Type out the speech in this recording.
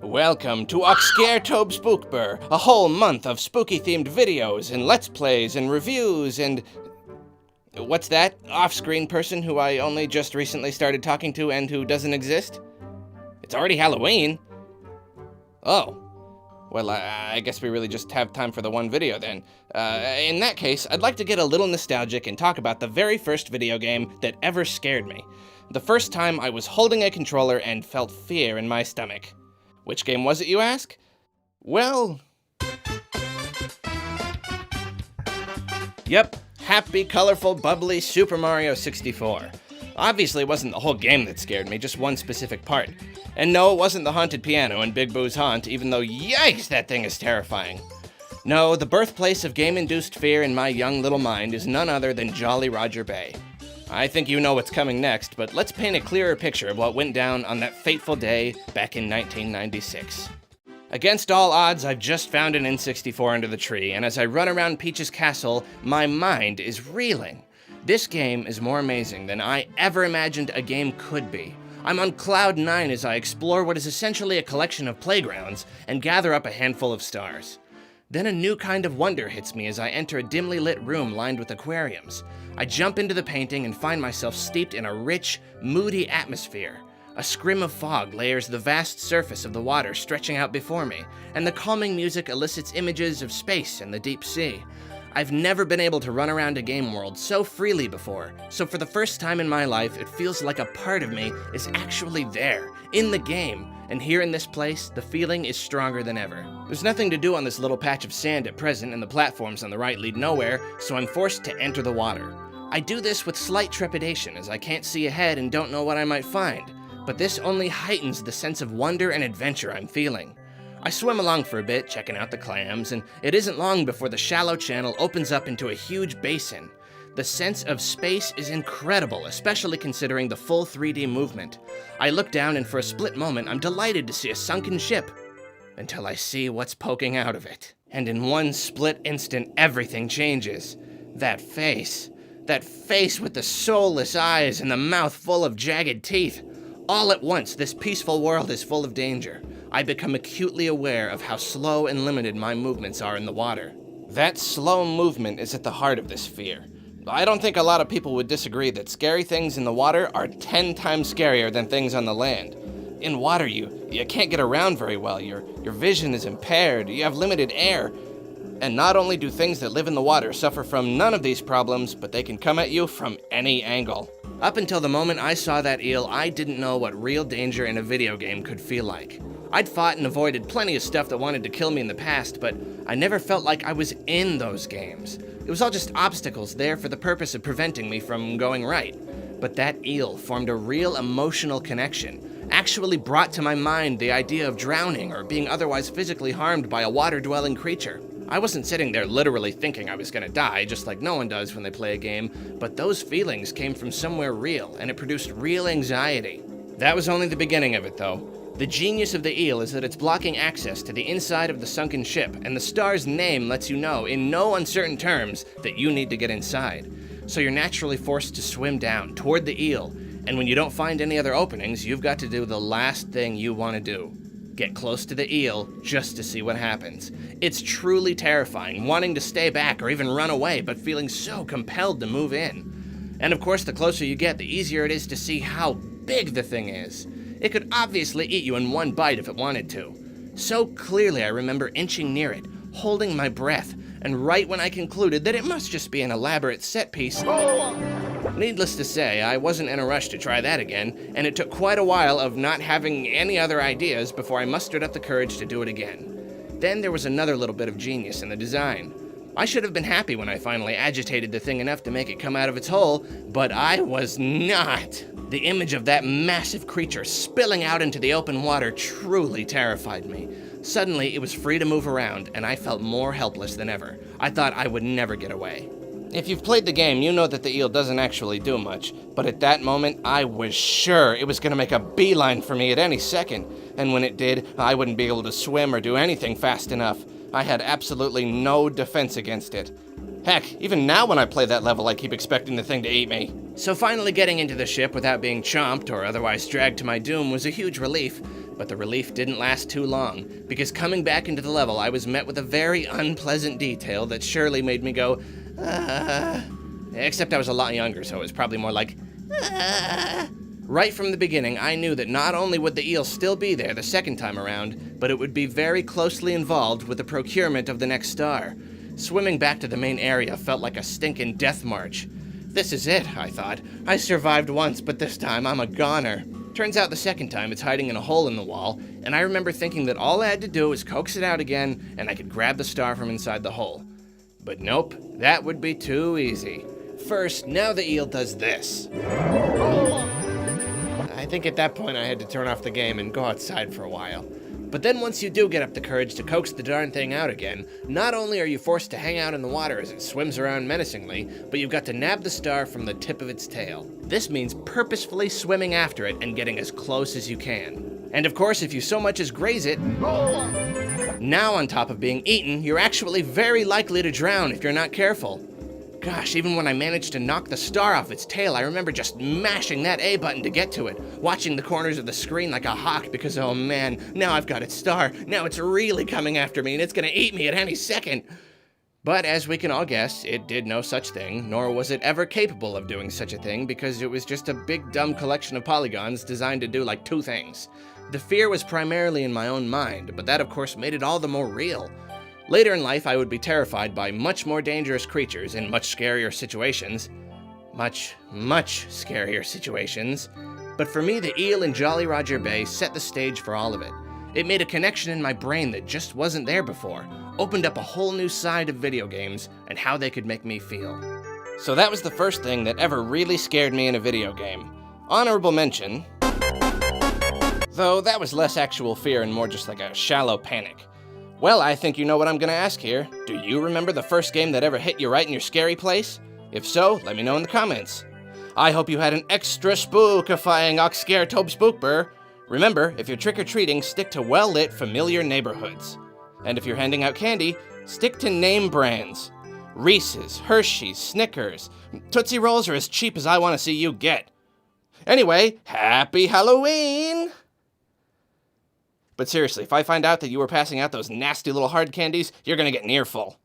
Welcome to Oxscaretobe Spookber, a whole month of spooky-themed videos and Let's Plays and reviews and... What's that? Off-screen person who I only just recently started talking to and who doesn't exist? It's already Halloween. Oh. Well, I guess we really just have time for the one video then. In that case, I'd like to get a little nostalgic and talk about the very first video game that ever scared me. The first time I was holding a controller and felt fear in my stomach. Which game was it, you ask? Well... Yep, happy, colorful, bubbly Super Mario 64. Obviously, it wasn't the whole game that scared me, just one specific part. And no, it wasn't the haunted piano in Big Boo's Haunt, even though, yikes, that thing is terrifying. No, the birthplace of game-induced fear in my young little mind is none other than Jolly Roger Bay. I think you know what's coming next, but let's paint a clearer picture of what went down on that fateful day back in 1996. Against all odds, I've just found an N64 under the tree, and as I run around Peach's castle, my mind is reeling. This game is more amazing than I ever imagined a game could be. I'm on cloud 9 as I explore what is essentially a collection of playgrounds and gather up a handful of stars. Then a new kind of wonder hits me as I enter a dimly lit room lined with aquariums. I jump into the painting and find myself steeped in a rich, moody atmosphere. A scrim of fog layers the vast surface of the water stretching out before me, and the calming music elicits images of space and the deep sea. I've never been able to run around a game world so freely before, so for the first time in my life, it feels like a part of me is actually there, in the game, and here in this place, the feeling is stronger than ever. There's nothing to do on this little patch of sand at present, and the platforms on the right lead nowhere, so I'm forced to enter the water. I do this with slight trepidation, as I can't see ahead and don't know what I might find, but this only heightens the sense of wonder and adventure I'm feeling. I swim along for a bit, checking out the clams, and it isn't long before the shallow channel opens up into a huge basin. The sense of space is incredible, especially considering the full 3D movement. I look down and for a split moment, I'm delighted to see a sunken ship, until I see what's poking out of it. And in one split instant, everything changes. That face with the soulless eyes and the mouth full of jagged teeth. All at once, this peaceful world is full of danger. I become acutely aware of how slow and limited my movements are in the water. That slow movement is at the heart of this fear. I don't think a lot of people would disagree that scary things in the water are 10 times scarier than things on the land. In water, you can't get around very well. Your vision is impaired, you have limited air. And not only do things that live in the water suffer from none of these problems, but they can come at you from any angle. Up until the moment I saw that eel, I didn't know what real danger in a video game could feel like. I'd fought and avoided plenty of stuff that wanted to kill me in the past, but I never felt like I was in those games. It was all just obstacles there for the purpose of preventing me from going right. But that eel formed a real emotional connection, actually brought to my mind the idea of drowning or being otherwise physically harmed by a water-dwelling creature. I wasn't sitting there literally thinking I was gonna die, just like no one does when they play a game, but those feelings came from somewhere real, and it produced real anxiety. That was only the beginning of it, though. The genius of the eel is that it's blocking access to the inside of the sunken ship, and the star's name lets you know, in no uncertain terms, that you need to get inside. So you're naturally forced to swim down, toward the eel, and when you don't find any other openings, you've got to do the last thing you want to do. Get close to the eel just to see what happens. It's truly terrifying, wanting to stay back or even run away, but feeling so compelled to move in. And of course, the closer you get, the easier it is to see how big the thing is. It could obviously eat you in one bite if it wanted to. So clearly I remember inching near it, holding my breath, and right when I concluded that it must just be an elaborate set piece, needless to say, I wasn't in a rush to try that again, and it took quite a while of not having any other ideas before I mustered up the courage to do it again. Then there was another little bit of genius in the design. I should have been happy when I finally agitated the thing enough to make it come out of its hole, but I was not. The image of that massive creature spilling out into the open water truly terrified me. Suddenly, it was free to move around, and I felt more helpless than ever. I thought I would never get away. If you've played the game, you know that the eel doesn't actually do much, but at that moment, I was sure it was going to make a beeline for me at any second, and when it did, I wouldn't be able to swim or do anything fast enough. I had absolutely no defense against it. Heck, even now when I play that level, I keep expecting the thing to eat me. So finally getting into the ship without being chomped or otherwise dragged to my doom was a huge relief, But the relief didn't last too long, because coming back into the level, I was met with a very unpleasant detail that surely made me go, except I was a lot younger, so it was probably more like, Right from the beginning, I knew that not only would the eel still be there the second time around, but it would be very closely involved with the procurement of the next star. Swimming back to the main area felt like a stinking death march. This is it, I thought. I survived once, but this time I'm a goner. Turns out the second time it's hiding in a hole in the wall, and I remember thinking that all I had to do was coax it out again, and I could grab the star from inside the hole. But nope, that would be too easy. First, now the eel does this. I think at that point I had to turn off the game and go outside for a while. But then once you do get up the courage to coax the darn thing out again, not only are you forced to hang out in the water as it swims around menacingly, but you've got to nab the star from the tip of its tail. This means purposefully swimming after it and getting as close as you can. And of course, if you so much as graze it, now on top of being eaten, you're actually very likely to drown if you're not careful. Gosh, even when I managed to knock the star off its tail, I remember just mashing that A button to get to it, watching the corners of the screen like a hawk because, oh man, now I've got its star. Now it's really coming after me and it's gonna eat me at any second. But as we can all guess, it did no such thing, nor was it ever capable of doing such a thing because it was just a big dumb collection of polygons designed to do like two things. The fear was primarily in my own mind, but that of course made it all the more real. Later in life, I would be terrified by much more dangerous creatures in much scarier situations. Much scarier situations. But for me, the eel in Jolly Roger Bay set the stage for all of it. It made a connection in my brain that just wasn't there before, opened up a whole new side of video games and how they could make me feel. So that was the first thing that ever really scared me in a video game. Honorable mention, though that was less actual fear and more just like a shallow panic. Well, I think you know what I'm gonna ask here. Do you remember the first game that ever hit you right in your scary place? If so, let me know in the comments. I hope you had an extra spookifying Oxscaretobe Spookber. Remember, if you're trick-or-treating, stick to well-lit, familiar neighborhoods. And if you're handing out candy, stick to name brands. Reese's, Hershey's, Snickers. Tootsie Rolls are as cheap as I want to see you get. Anyway, happy Halloween! But seriously, if I find out that you were passing out those nasty little hard candies, you're gonna get an earful.